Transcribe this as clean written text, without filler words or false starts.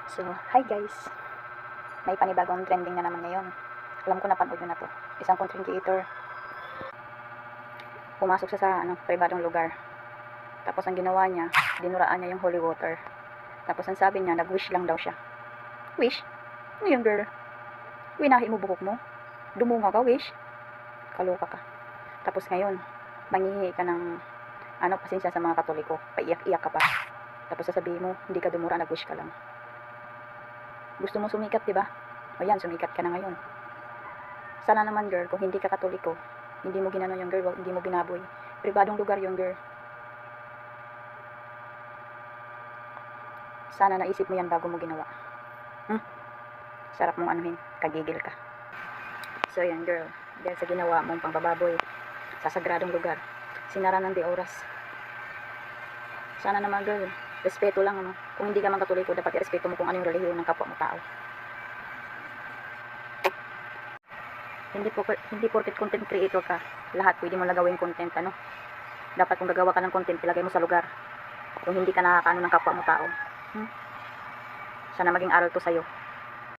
So, hi guys! May panibagong trending na naman ngayon. Alam ko napanood nyo na to. Isang content creator. Pumasok siya sa pribadong lugar. Tapos ang ginawa niya, dinuraan niya yung holy water. Tapos ang sabi niya, nag-wish lang daw siya. Wish? Ano yung girl? Winahi mo buhok mo? Dumunga ka, wish? Kaloka ka. Tapos ngayon, manghihingi ka ng pasensya sa mga Katoliko. Paiyak-iyak ka pa. Tapos sasabihin mo, hindi ka dumura, nag-wish ka lang. Gusto mo sumikat, diba? O yan, sumikat ka na ngayon. Sana naman, girl, kung hindi ka Katoliko, hindi mo ginano yung girl, hindi mo binaboy. Pribadong lugar yung girl. Sana naisip mo yan bago mo ginawa. Sarap mong anuhin, kagigil ka. So yan, girl, dahil sa ginawa mong pangbababoy sa sagradong lugar, sinara ng 2 oras. Sana naman, girl, respeto lang, Kung hindi ka man Katoliko, dapat irespeto mo kung ano yung relihiyon ng kapwa mo tao. Hindi porket content creator ka, lahat pwede mo lagawin content, Dapat kung gagawa ka ng content, ilagay mo sa lugar. Kung hindi ka nakakaano ng kapwa mo tao. Sana maging aral to sa'yo.